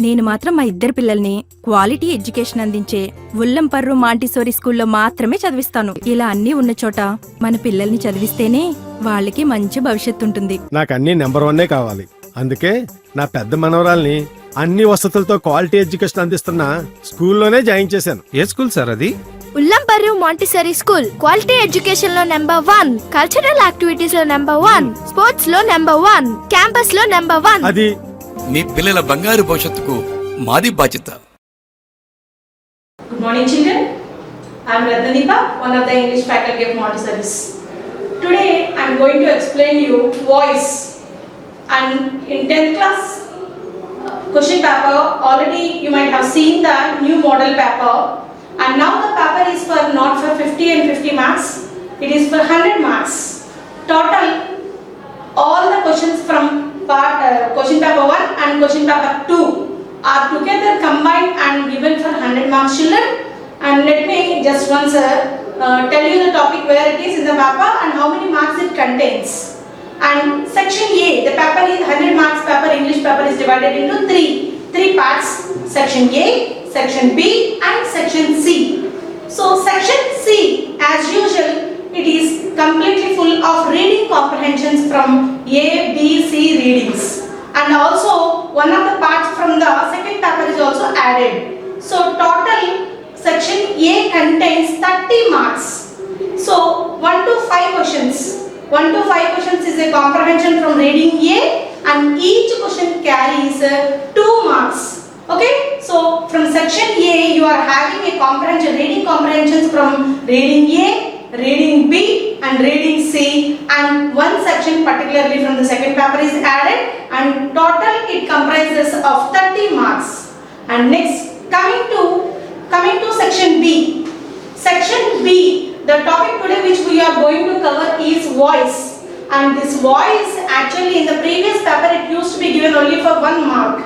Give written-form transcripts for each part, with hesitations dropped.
నేను మాత్రం మా ఇద్దరు పిల్లల్ని క్వాలిటీ ఎడ్యుకేషన్ అందించే ఉల్లంపర్రు మాంటిసోరీ స్కూల్లో మాత్రమే చదివిస్తాను. ఇలా అన్నీ ఉన్న చోట మన పిల్లల్ని చదివిస్తేనే వాళ్ళకి మంచి భవిష్యత్తు ఉంటుంది. నాకు అన్ని నెంబర్ 1 కావాలి. అందుకే నా పెద్ద మనవరాల్ని అన్ని వసతులతో క్వాలిటీ ఎడ్యుకేషన్ అందిస్తున్న స్కూల్లోనే జాయిన్ చేశాను. ఏ స్కూల్ సార్ అది? ఉల్లంపర్రు మాంటిసోరీ స్కూల్. క్వాలిటీ ఎడ్యుకేషన్ లో నెంబర్ 1, కల్చరల్ యాక్టివిటీస్ లో నెంబర్ 1, స్పోర్ట్స్ లో నెంబర్ 1, క్యాంపస్ లో నెంబర్ 1. అది మీ పిల్లల బంగారు భవిష్యత్తుకు మాది బాధ్యత. Good morning, children. I am Ratnadeepa, one of the English faculty of Montessori's. Today I am going to explain you voice, and in 10th class question paper already you might have seen the new model paper, and now the paper is for not for 50 and 50 marks, it is for 100 marks. Total all the questions from question paper 1 and question paper 2 are together combined and given for 100 marks, children. And let me just once tell you the topic where it is in the paper and how many marks it contains. And section A, the paper is 100 marks paper, English paper is divided into three parts: section A, section B and section C. So section C, as usual, it is completely full of reading comprehensions from A, B, C readings, and also one of the parts from the second paper is also added. So total section A contains 30 marks. So 1 to 5 questions. 1 to 5 questions is a comprehension from reading A, and each question carries 2 marks. Okay, so from section A you are having a comprehension, reading comprehensions from reading A, reading B and reading C, and one section particularly from the second paper is added, and total it comprises of 30 marks. And next coming to section B. Section B, the topic today which we are going to cover is voice, and this voice actually in the previous paper it used to be given only for 1 mark,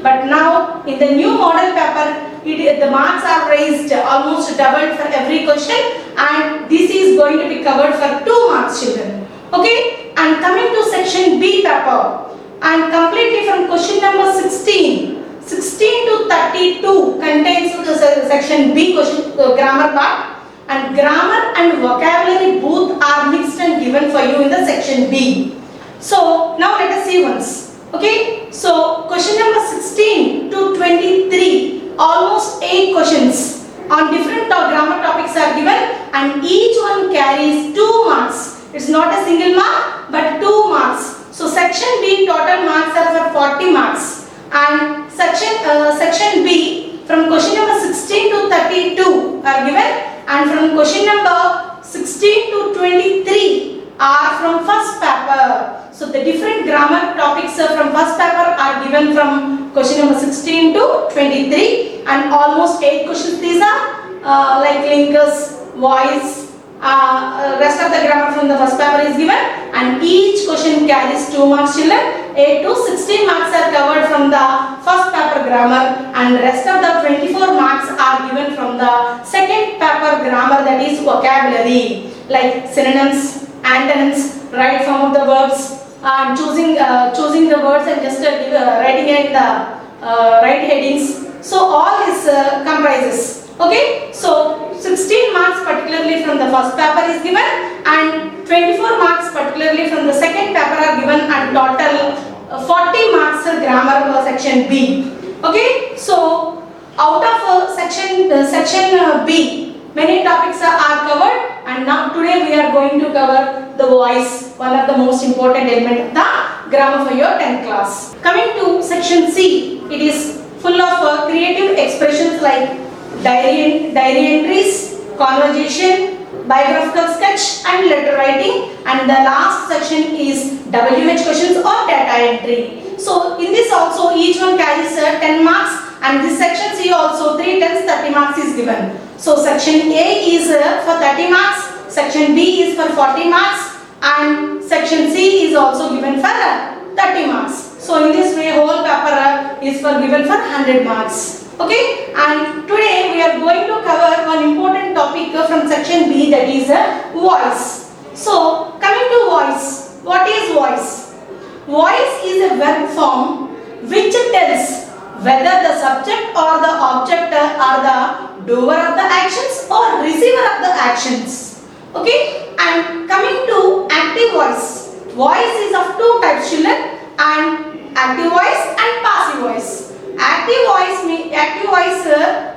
but now in the new model paper the marks are raised, almost doubled for every question, and this is going to be covered for 2 marks, children. Okay, and coming to section B paper, and completely from question number 16 to 32 contains the section B question grammar part, and grammar and vocabulary both are mixed and given for you in the section B. So now let us see once. Okay, so question number 16 to 23, almost 8 questions on different grammar topics are given, and each one carries 2 marks. It's not a single mark but 2 marks. So section B total marks are for 40 marks, and section B from question number 16 to 32 are given, and from question number 16 to 23 are from first paper. So the different grammar topics from first paper are given from question number 16 to 23, and almost 8 questions these are like linkers, voice, rest of the grammar from the first paper is given, and each question carries 2 marks, children. 8 to 16 marks are covered from the first paper grammar, and rest of the 24 marks are given from the second paper grammar, that is vocabulary, like synonyms, antonyms, right form of the verbs, and choosing the words and just writing in the right headings. So all this comprises. Okay, so 16 marks particularly from the first paper is given, and 24 marks particularly from the second paper are given, and total 40 marks grammar section B. Okay, so out of section B many topics are covered, and now today we are going to cover the voice, one of the most important element of the grammar for your 10th class. Coming to section C, it is full of creative expressions like diary entries, conversation, biographical sketch and letter writing, and the last section is WH questions or data entry. So in this also each one carries 10 marks, and this section C also 3 10s 30 marks is given. So section A is for 30 marks, section B is for 40 marks, and section C is also given for 30 marks. So in this way whole paper is given for 100 marks. Okay, and today we are going to cover one important topic from section B, that is voice. So coming to voice, what is voice? Voice is a verb form which tells whether the subject or the object are the doer of the actions or receiver of the actions. Okay, and coming to active voice. Voice is of two types, children, and active voice and passive voice. Active voice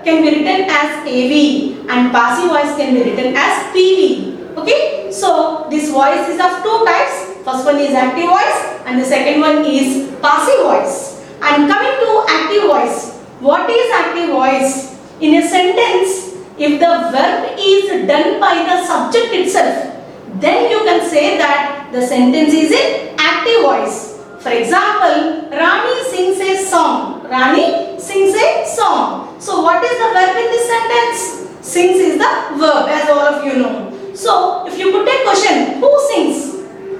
can be written as AV and passive voice can be written as PV. Okay, so this voice is of two types. First one is active voice and the second one is passive voice. And coming to active voice, what is active voice? In a sentence, if the verb is done by the subject itself, then you can say that the sentence is in active voice. For example, Rani sings a song. Rani sings a song. So what is the verb in this sentence? Sings is the verb, as all of you know. So if you put a question, who sings?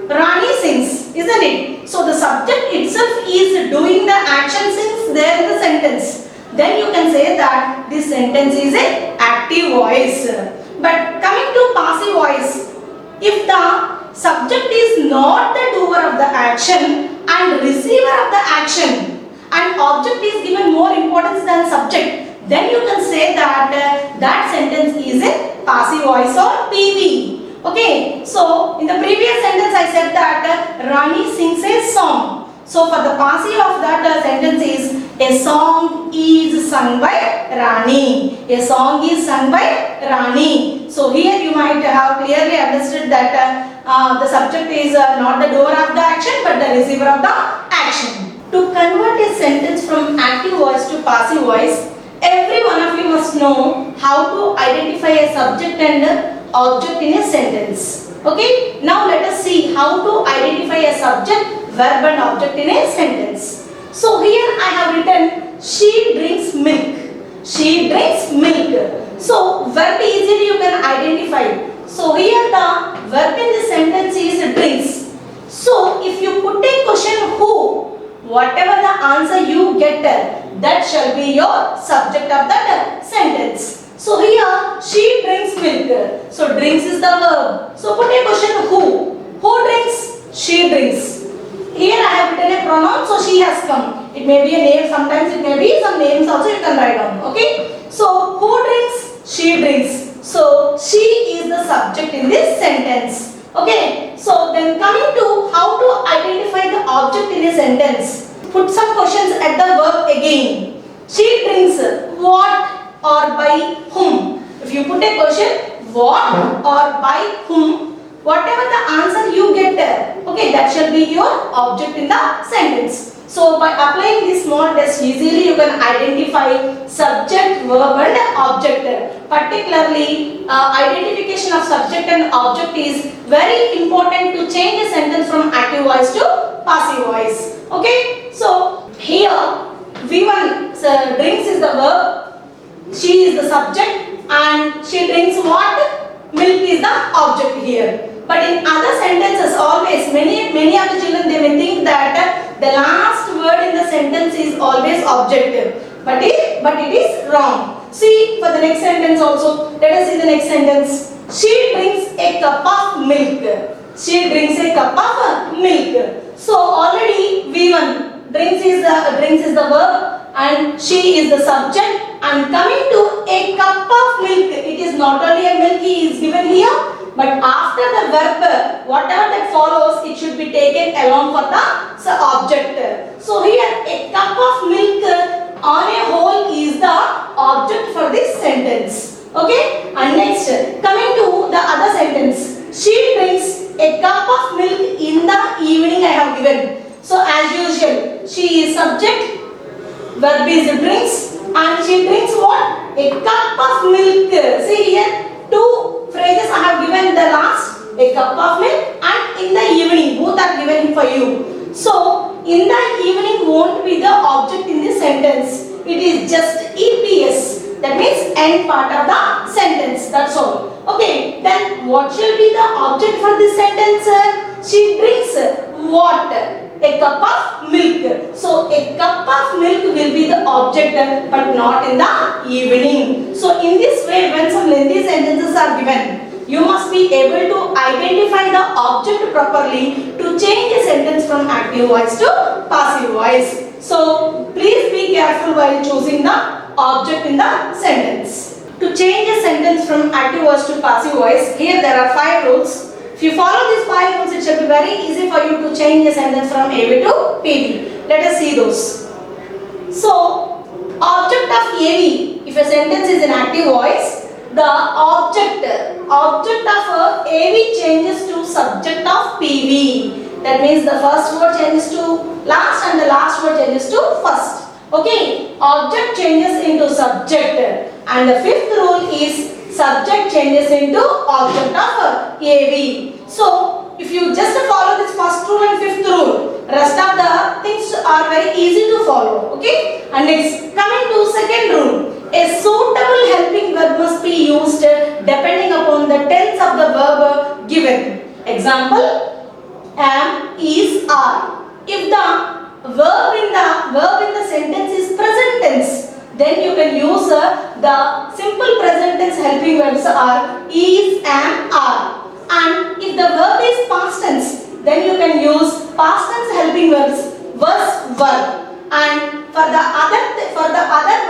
Rani sings, isn't it? So the subject itself is doing the action sings there in the sentence. Then you can say that this sentence is an active voice. But coming to passive voice, if the subject is not the doer of the action and receiver of the action and object is given more importance than subject, then you can say that that sentence is a passive voice or PV. Okay, so in the previous sentence I said that Rani sings a song. So for the passive of that sentence is a song is sung by Rani. A song is sung by Rani. So here you might have clearly understood that the subject is not the doer of the action but the receiver of the action. To convert a sentence from active voice to passive voice, every one of you must know how to identify a subject and object in a sentence. Okay, now let us see how to identify a subject, verb and object in a sentence. So here I have written she drinks milk. She drinks milk. So verb easily you can identify. So here the verb in the sentence is drinks. So if you put a question who, whatever the answer you get, that shall be your subject of that sentence. So here she drinks milk. So drinks is the verb. So put a question who. Who drinks? She drinks. Here I have written a pronoun, so she has come. It may be a name, sometimes it may be some names also you can write down. Okay. So who drinks? She drinks. So she is the subject in this sentence. Okay. So then coming to how to identify the object in a sentence. Put some questions at the verb again. She drinks what or by whom? If you put a question what or by whom, whatever the answer you get there, okay, that shall be your object in the sentence. So by applying this small test, easily you can identify subject, verb and object. Particularly identification of subject and object is very important to change a sentence from active voice to passive voice. Okay, so here V1 drinks is the verb, she is the subject and she drinks what? Milk is the object here. But in other sentences always, many of the children they may think that the last word in the sentence is always objective. But it is wrong. See for the next sentence also. Let us see the next sentence. She drinks a cup of milk. She drinks a cup of milk. So already V1 drinks is the verb and she is the subject. And coming to a cup of milk, it is not only a milk is given here, but after the verb, whatever that follows, it should be taken along for the object. So here a cup of milk on a whole is the object for this sentence. Okay? And next, coming to the other sentence. She drinks a cup of milk in the evening I have given. So as usual, she is subject, verb is drinks, and she drinks what? A cup of milk. See here, two phrases I have given the last, a cup of milk and in the evening, both are given for you. So in the evening won't be the object in this sentence. It is just EPS, that means end part of the sentence, that's all. Okay, then what shall be the object for this sentence? She drinks what? A cup of milk. So a cup of milk will be the object but not in the evening. So in this way, when some lengthy sentences are given, you must be able to identify the object properly to change a sentence from active voice to passive voice. So please be careful while choosing the object in the sentence. To change a sentence from active voice to passive voice, here there are 5 rules. If you follow these 5 rules, it shall be very easy for you to change a sentence from AV to PV. Let us see those. So, object of AV, if a sentence is in active voice, the object of AV changes to subject of PV. That means the first word changes to last and the last word changes to first. Okay, object changes into subject, and the 5th rule is subject changes into object of AV. So, if you just follow this first rule and 5th rule, rest of the things are very easy to follow. Okay, and next, coming to second rule, a suitable helping verb must be used depending upon the tense of the verb given. Example, am, is, are. If the verb in the sentence is present tense, then you can use the simple present tense helping verbs are is, am, are. And if the verb is past tense, then you can use past tense helping verbs was, were. And for the other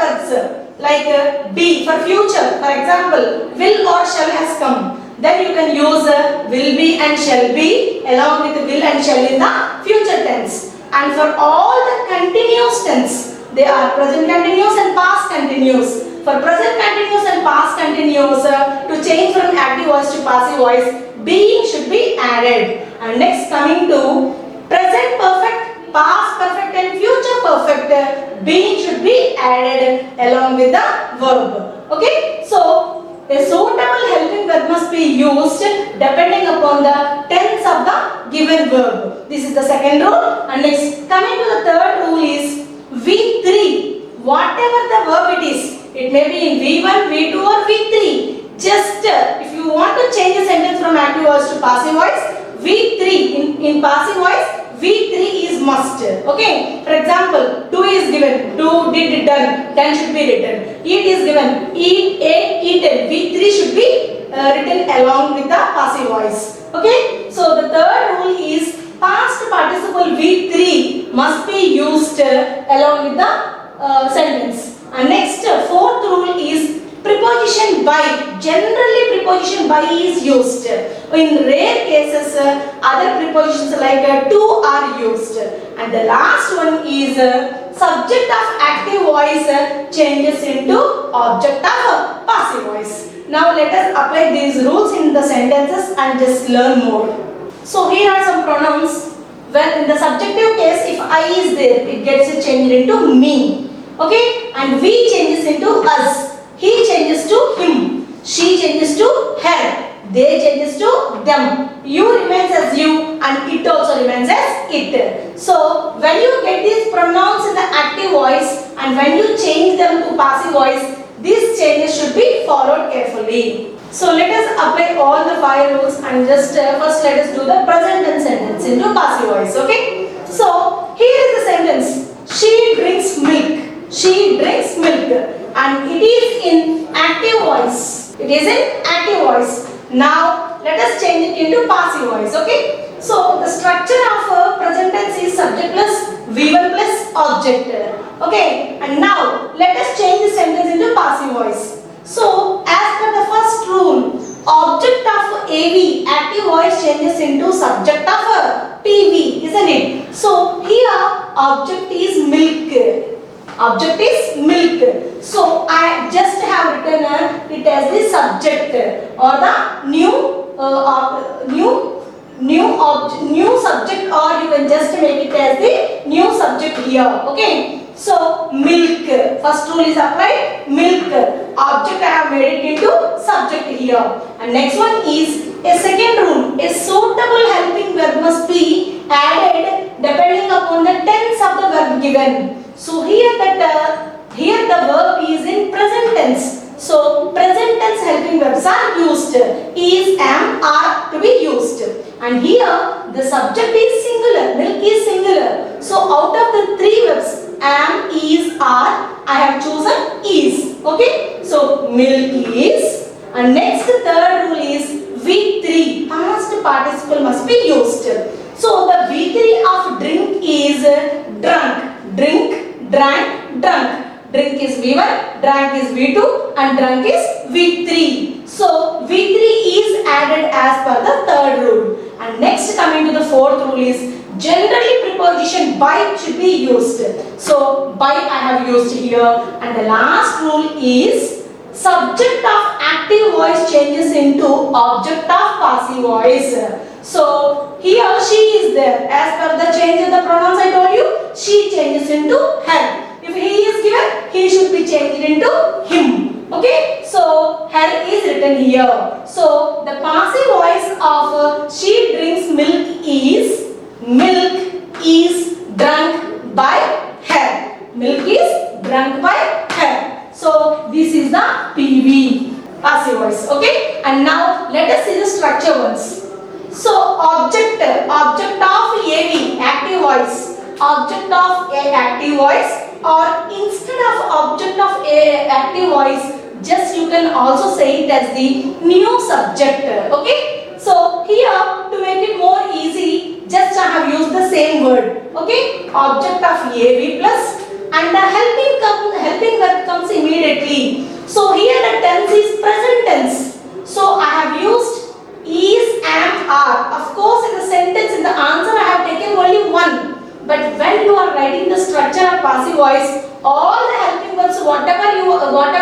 verbs like be for future, for example, will or shall has come, then you can use will be and shall be along with will and shall in the future tense. And for all the continuous tense, they are present continuous and past continuous. For present continuous and past continuous, to change from active voice to passive voice, being should be added. And next, coming to present perfect, past perfect and future perfect, being should be added along with the verb. Okay, so a suitable helping verb must be used depending upon the tense of the given verb. This is the second rule. And next, coming to the third rule is V3. Whatever the verb it is, it may be in V1, V2 or V3. Just if you want to change a sentence from active voice to passive voice, V3 in passive voice, V3 is must. Okay. For example, do is given, do, did, done, done should be written. Eat is given, eat, ate, eaten. V3 should be written along with the passive voice. Okay. So the third rule is past participle V3 must be used along with the sentence. And next, fourth rule is preposition by. Generally preposition by is used. In rare cases, other prepositions like to are used. And the last one is subject of active voice changes into object of passive voice. Now let us apply these rules in the sentences and just learn more. So here are some pronouns. Well, in the subjective case, if I is there, it gets changed into me. Okay, and we changes into us. He changes to him. She changes to her. They changes to them. You remains as you, and it also remains as it. So when you get these pronouns in the active voice and when you change them to passive voice, these changes should be followed carefully. So let us apply all the 5 rules and just first let us do the present tense sentence into passive voice. Okay. So here is the sentence. She drinks milk. She drinks milk, and it is in active voice. It is in active voice. Now let us change it into passive voice. Okay. So the structure of present tense is subject plus V1 plus object. Okay. And now let us change the sentence into passive voice. So as per the first rule, object of AV, active voice, changes into subject of PV, isn't it? So here object is milk. Object is milk. So I just have written it as the subject or the new subject, or you can just make it as the new subject here. Okay. So milk. First rule is applied. Milk. Object I have made it into subject here. And next one is a second rule. A suitable helping verb must be added depending upon the tense of the verb given. So here the verb is in present tense. So present tense helping verbs are used. Is, am, are to be used. And here the subject is singular. Milk is singular. So out of the 3 verbs, am, is, are, I have chosen is. Okay. So milk is. And next third rule is V3. Past participle must be used. So the V3 of drink is drunk. drink, drank, drunk. Drink is V1, drank is V2 and drunk is V3. So V3 is added as per the third rule. And next coming to the fourth rule is generally preposition by should be used. So by I have used here. And the last rule is subject of active voice changes into object of passive voice. So here she is there. As per the change in the pronouns I told you, she changes into her. If he is given, he should be changed into him. Okay, so her is written here. So the passive voice of she drinks milk is drunk by her. Milk is drunk by her. So this is the PV, passive voice. Okay, and now let us see the structure once. So object of AV, active voice. Object of a active voice, or instead of object of a active voice, just you can also say it as the new subject. Okay, so here to make it more easy, just I have used the same word. Okay, object of AV plus, and the helping verb comes immediately. So here the tense is present tense. So I have used is, am, are. Of course, in the sentence, in the answer I have taken only one. But when you are writing the structure of passive voice, all the helping verbs, whatever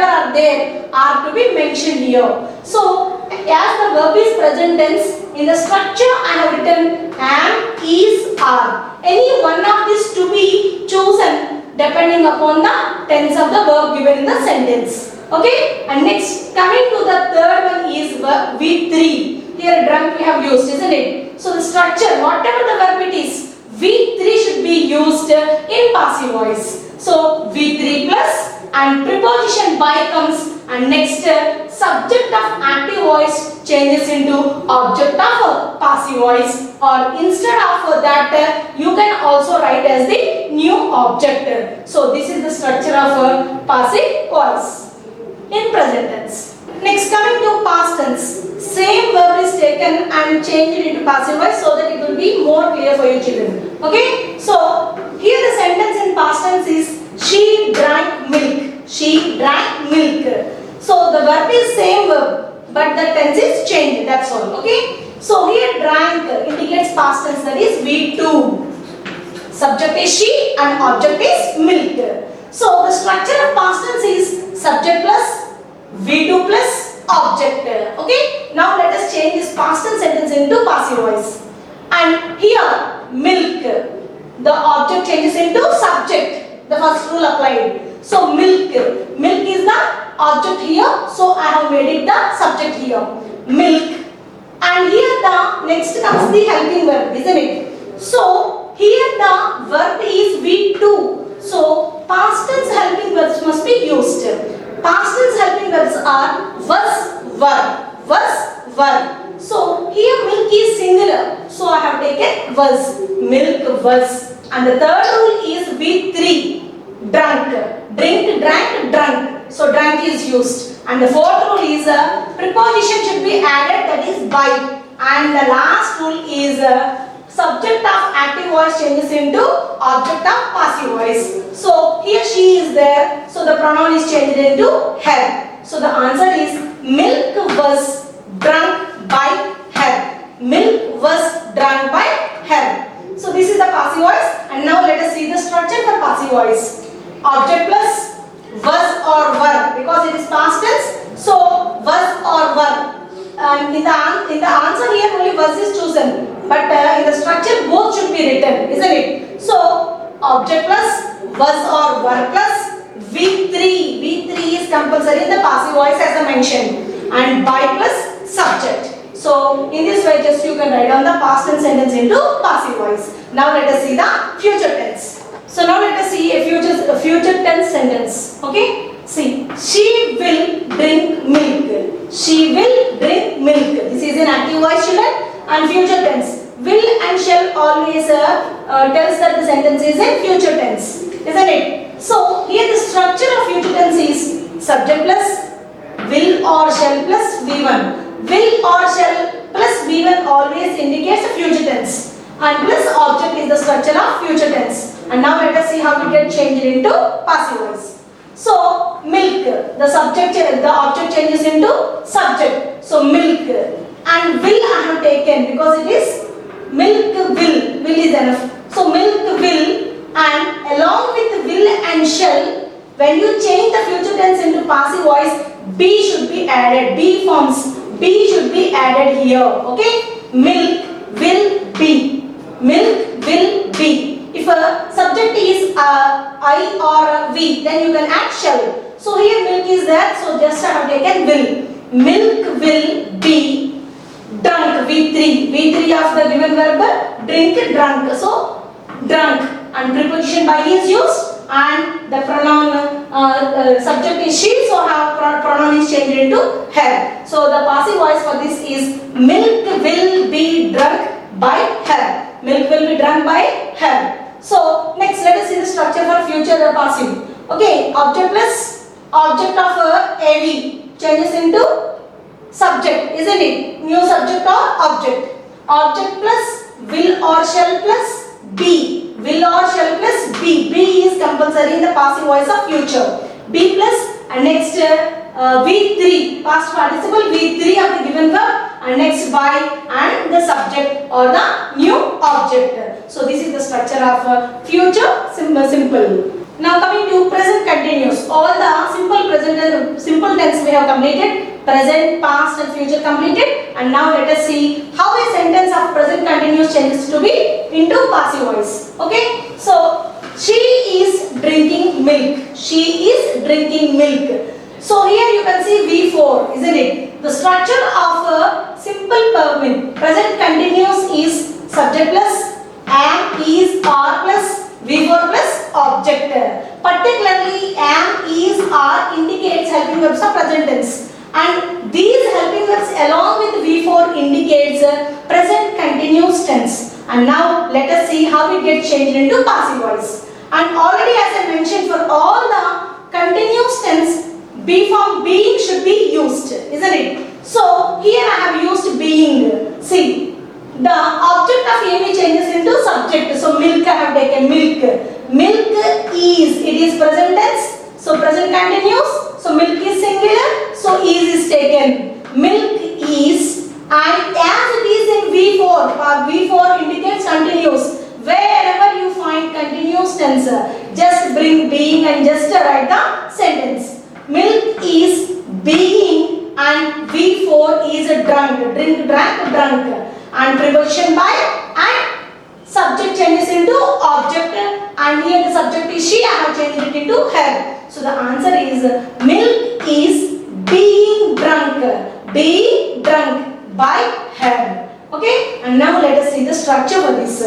are there, are to be mentioned here. So, as the verb is present tense, in the structure I have written am, is, are. Any one of these to be chosen depending upon the tense of the verb given in the sentence. Okay? And next, coming to the third one is verb V3. Here drunk we have used, isn't it? So, the structure, whatever the verb it is, V3 should be used in passive voice. So V3 plus and preposition by comes, and next subject of active voice changes into object of passive voice, or instead of that you can also write as the new object. So this is the structure of passive voice in present tense. Next, coming to past tense. Same verb is taken and changed into passive voice so that it will be more clear for you children. Okay? So, here the sentence in past tense is she drank milk. She drank milk. So, the verb is same verb, but the tense is changed. That's all. Okay? So, here drank indicates past tense, that is V2. Subject is she and object is milk. So, the structure of past tense is subject plus V2 plus object. Okay, now let us change this past tense sentence into passive voice. And here milk, the object changes into subject. The first rule applied. So milk is the object here, so I have made it the subject here. Milk. And here the next comes the helping verb, isn't it? So here the verb is V2. So past tense helping verbs must be used. Past tense helping verbs are was, were, verb. So here milk is singular. So I have taken was, milk was. And the third rule is V3, drunk, drink, drank, drunk. So drunk is used. And the fourth rule is preposition should be added, that is by. And the last rule is subject of active voice changes into object of passive voice. So here she is there, so the pronoun is changed into her. So the answer is milk was drunk by her. Milk was drunk by her. So this is the passive voice, and now let us see the structure for passive voice. Object plus was or were, because it is past tense, so was or were. And in the answer here only was is chosen, but in the structure both should be written, isn't it? So object plus was or were plus V3 is compulsory in the passive voice as I mentioned, and by plus subject. So in this way just you can write down the past tense sentence into passive voice. Now let us see the future tense. So now let us see a future tense sentence. Okay? See, she will drink milk. She will drink milk. This is an active voice, children, and future tense. Will and shall always tells that the sentence is in future tense, isn't it? So here the structure of future tense is subject plus will or shall plus V1. Will or shall plus V1 always indicates the future tense, and plus object is the structure of future tense. And now let us see how it gets changed into passive voice. So milk, the object changes into subject. So milk, and will I have taken because it is milk will is enough. So milk will, and along with will and shall, when you change the future tense into passive voice, be should be added. B forms. B should be added here. Okay? Milk will be. Milk will be. If a subject is I or a we, then you can add shall. So here milk is there, so just I have taken will. Milk will be drunk. V3. V3 of the given verb drink, drunk. So drunk, and preposition by is used, and the pronoun subject is she, so her pronoun is changed into her. So the passive voice for this is milk will be drunk by her. Milk will be drunk by her. So next let us see the structure for future passive. Okay, object plus object of AV changes into subject, isn't it? New subject or object. Object plus will or shall plus be. Will or shall plus be. Be is compulsory in the passive voice of future. Be plus, and next V3, past participle V3 of the given verb, and next by, and the subject or the new object. So this is the structure of future simple. Now coming to present continuous. All the simple present and simple tense we have completed. Present, past and future completed, and now let us see how a sentence of present continuous changes to be into passive voice. Okay, so she is drinking milk. She is drinking milk. So here you can see V4, isn't it? The structure of a simple present continuous is subject plus am, is, are plus V4 plus object. Particularly am, is, are indicates helping verbs of present tense. And these helping verbs along with V4 indicates present continuous tense. And now let us see how it gets changed into passive voice. And already as I mentioned, for all the continuous tense, be form being should be used, isn't it? So here I have used being. See, the object of AV changes into subject. So milk I have taken milk. Milk is, it is present tense. So present continuous, so milk is singular, so is taken. Milk is, and as it is in V4, V4 indicates continuous. Wherever you find continuous tense, just bring being and just write the sentence. Milk is being, and V4 is drunk. Drink, drank, drunk. And preposition by, and subject changes into object, and here the subject is she, I have changed it into her. So the answer is milk is being drunk. Being drunk by her. Okay, and now let us see the structure for this.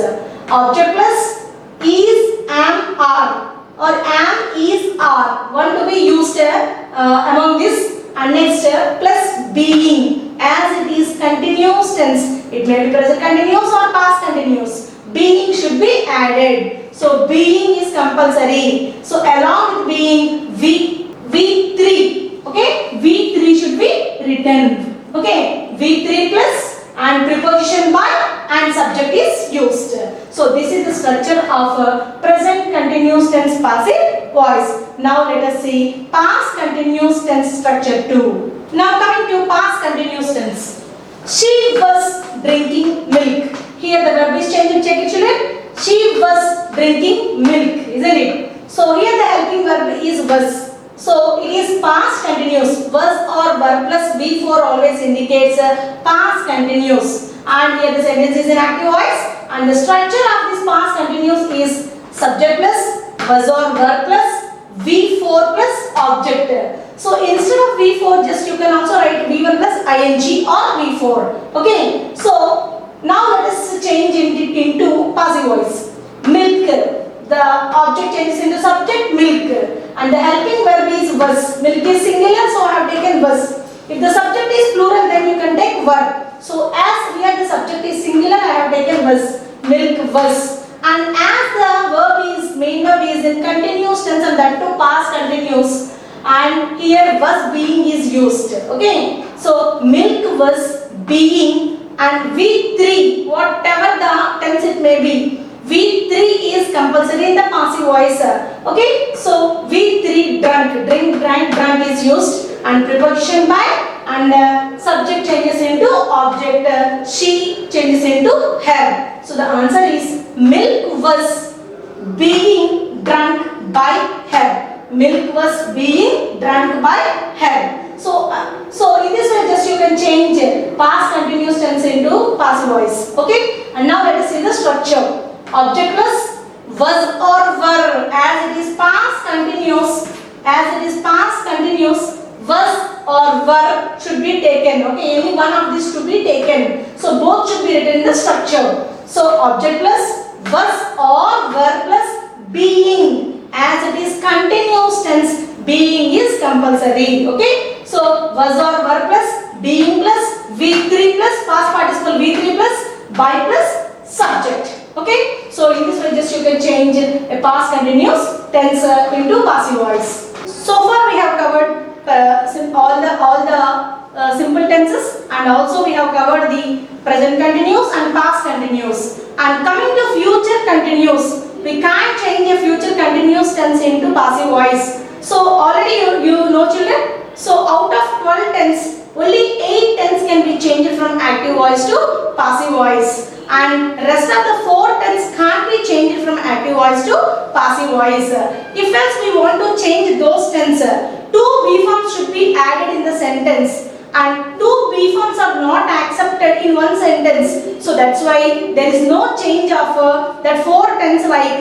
Object plus is, am, are, or am, is, are. One to be used among this, and next plus being, as it is continuous tense. It may be present continuous or past continuous. Being should be added. So being is compulsory. So along with being, V3. Okay, V3 should be written. Okay, V3 plus, and preposition by, and subject is used. So this is the structure of present continuous tense passive voice. Now let us see past continuous tense structure 2. Now coming to past continuous tense. She was drinking milk. Here the verb is changed. Check it, children. She was drinking milk, isn't it? So here the helping verb is was. So it is past continuous. Was or verb plus V4 always indicates past continuous. And here the sentence is in active voice. And the structure of this past continuous is subject plus was or verb plus V4 plus object. So instead of V4, just you can also write V1 plus ing or V4. Okay. So now let us change it into passive voice. Milk. The object changes into subject, milk. And the helping verb is was. Milk is singular, so I have taken was. If the subject is plural, then you can take verb. So as here the subject is singular, I have taken was. Milk was. And as the verb is, main verb is in continuous tense, and that too past continuous. And here was being is used. Okay. So milk was being, and V3, whatever the tense it may be, V3 is compulsory in the passive voice. Okay, so V3 drunk, drink, drank, drunk is used, and preposition by and subject changes into object. She changes into her. So the answer is milk was being drunk by her. Milk was being drunk by her. So in this way, just you can change past continuous tense into passive voice. Okay, and now let us see the structure. Object plus was or were, as it is past continuous, was or were should be taken. Okay, any one of these should be taken. So both should be written in the structure. So object plus was or were plus being, as it is continuous tense, being is compulsory. Okay, so was or were plus being plus V3 plus past participle V3 plus by plus subject. Okay, so in this way just you can change a past continuous tense into passive voice. So far we have covered all the simple tenses, and also we have covered the present continuous and past continuous. And coming to future continuous, we can't change a future continuous tense into passive voice. So already you know, children. So out of 12 tense, only 8 tense can be changed from active voice to passive voice, and rest of the 4 tense can't be changed from active voice to passive voice. If else we want to change those tense, 2 be forms should be added in the sentence, and 2 be forms are not accepted in one sentence. So that's why there is no change of that 4 tense like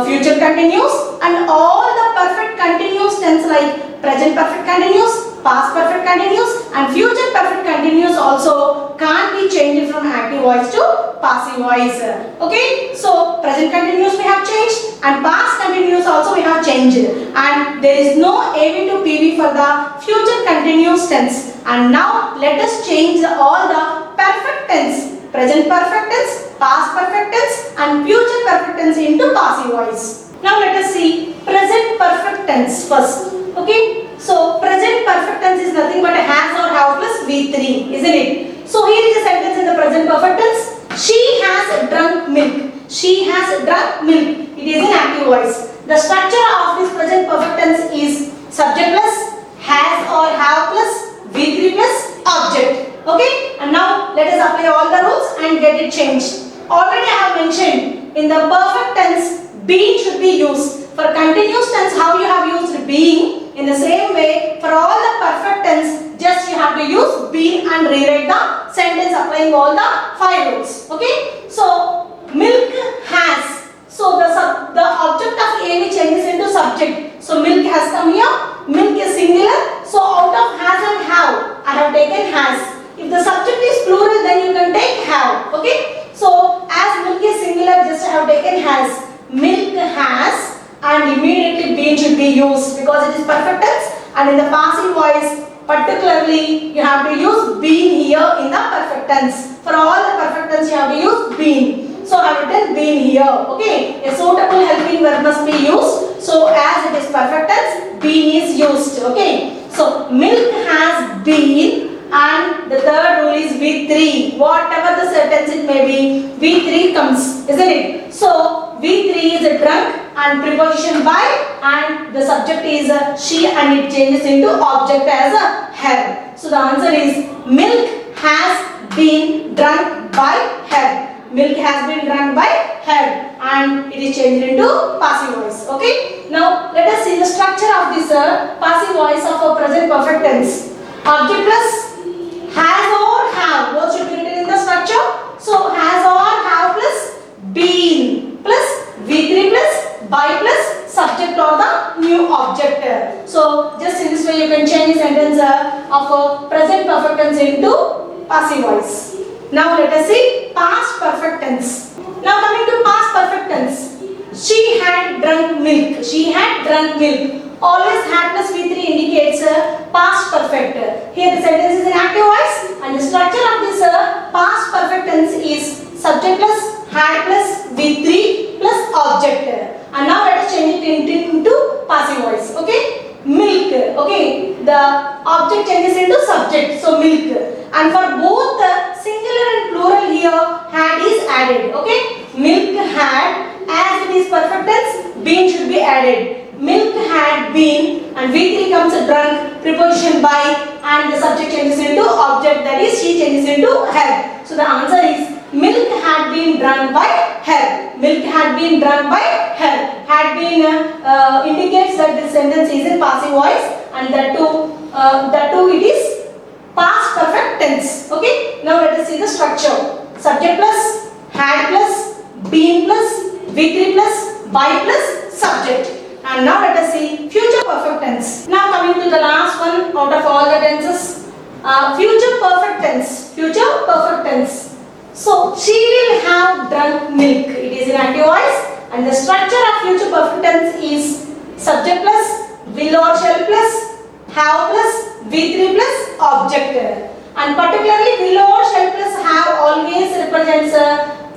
future continuous, and all the perfect continuous tense like present perfect continuous, past perfect continuous, and future perfect continuous also can't be changed from active voice to passive voice. Okay, so present continuous we have changed, and past continuous also we have changed, and there is no AV to PV for the future continuous tense. And now let us change all the perfect tense, present perfect tense, past perfect tense, and future perfect tense into passive voice. Now let us see present perfect tense first. Okay, so present perfect tense is nothing but a has or have plus V3, isn't it? So here is a sentence in the present perfect tense. She has drunk milk. She has drunk milk. It is in active voice. The structure of this present perfect tense is subject plus has or have plus V3 plus object. Okay, and now let us apply all the rules and get it changed. Already I have mentioned in the perfect tense, being should be used. For continuous tense, how you have used being, in the same way for all the perfect tense, just you have to use being and rewrite the sentence applying all the 5 rules. Okay, so milk has. So the object of AV changes into subject. So milk has come here. Milk is singular. So out of has and have, I have taken has. If the subject is plural, then you can take have. Okay. So as milk is singular, just I have taken has. Milk has, and immediately being should be used because it is perfect tense. And in the passive voice, particularly you have to use being here in the perfect tense. For all the perfect tense, you have to use being. So I have written been here. Okay, a suitable helping verb must be used. So as it is perfect tense, been is used. Okay, so milk has been, and the third rule is V3. Whatever the sentence it may be, V3 comes, isn't it? So V3 is a drunk and preposition by, and the subject is she, and it changes into object as a her. So the answer is milk has been drunk by her. Milk has been drunk by her, and it is changed into passive voice. Okay. Now let us see the structure of this passive voice of a present perfect tense. Object plus has or have, both should be written in the structure. So has or have plus been plus V3 plus by plus subject or the new object. So just in this way you can change the sentence of a present perfect tense into passive voice. Now let us see past perfect tense. Now coming to past perfect tense. She had drunk milk. She had drunk milk. Always had plus V3 indicates past perfect. Here the sentence is in active voice, and the structure of this past perfect tense is subject plus had plus V3 plus object. And now let us change it into passive voice. Okay, milk. Okay, the object changes into subject, so milk. And for both the singular and plural here, had is added. Okay, milk had, as it is perfect tense, been should be added. Milk had been, and V3 comes drunk, preposition by, and the subject changes into object, that is she changes into her. So the answer is milk had been drunk by her. Milk had been drunk by her. Had been indicates that this sentence is in passive voice, and that too it is past perfect tense. Okay, now let us see the structure. Subject plus, had plus, been plus, V3 plus, by plus, subject. And now let us see future perfect tense. Now coming to the last one out of all the tenses, future perfect tense. Future perfect tense. So she will have drunk milk. It is in active voice, and the structure of future perfect tense is subject plus, will or shall plus, have plus, V3 plus, object. And particularly will or shall plus have always represents a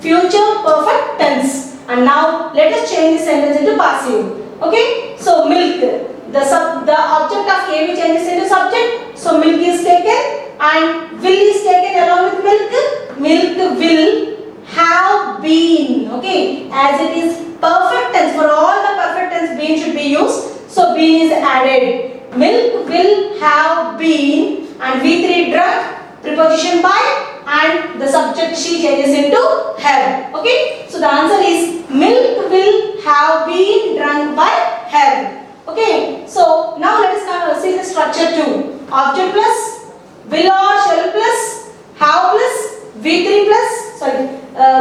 future perfect tense. And now let us change the sentence into passive. Okay, so milk, the object of A changes into subject, so milk is taken, and will is taken along with milk. Milk will have been. Okay, as it is perfect tense, for all the perfect tense been should be used, so been is added. Milk will have been, and V3 drunk, preposition by, and the subject she changes into her. Okay, so the answer is milk will have been drunk by her. Okay, so now let us see the structure too. Object plus, will or shall plus, have plus, V3 plus,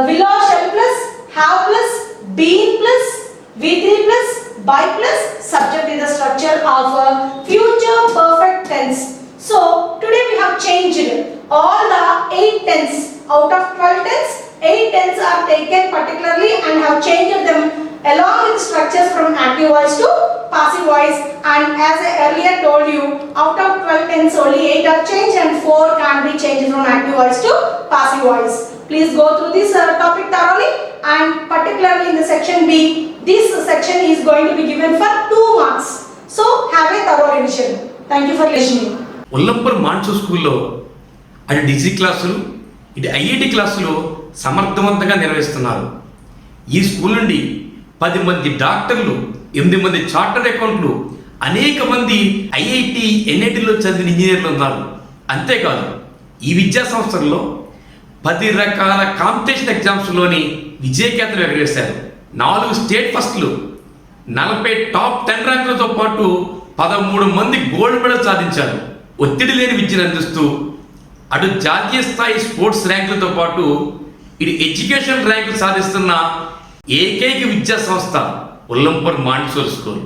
will or shall plus, have plus, been plus, V3 plus, by plus, subject is the structure of a future perfect tense. So today we have changed all the 8 tense. Out of 12 tense, 8 tense are taken particularly and have changed them along with structures from active voice to passive voice. And as I earlier told you, out of 12 tense only 8 are changed and 4 can be changed from active voice to passive voice. Please go through this topic thoroughly, and particularly in the section B, this section is going to be given for 2 marks. So have a thorough revision. Thank you for listening. ఉల్లంపూర్ Mansour స్కూల్లో అటు degree క్లాసులు ఇటు IIT క్లాసులు సమర్థవంతంగా నిర్వహిస్తున్నారు. ఈ school నుండి 10 మంది డాక్టర్లు, 8 మంది చార్టర్డ్ అకౌంట్లు, అనేక మంది ఐఐటి ఎన్ఐటిలో చదివిన ఇంజనీర్లు ఉన్నారు. అంతేకాదు ఈ విద్యా సంస్థల్లో 10 రకాల కాంపిటీషన్ ఎగ్జామ్స్లోని విజయకేతలు ఎగరేశారు. 4 స్టేట్ ఫస్ట్లు, 40 టాప్ 10 ర్యాంకులతో పాటు 13 మంది గోల్డ్ మెడల్ సాధించారు. ఒత్తిడి లేని విద్యను అందిస్తూ అటు జాతీయ స్థాయి స్పోర్ట్స్ ర్యాంకులతో పాటు ఇటు ఎడ్యుకేషన్ ర్యాంకులు సాధిస్తున్న ఏకైక విద్యా సంస్థ ఉల్లంపూర్ మాంటిసోరీ స్కూల్.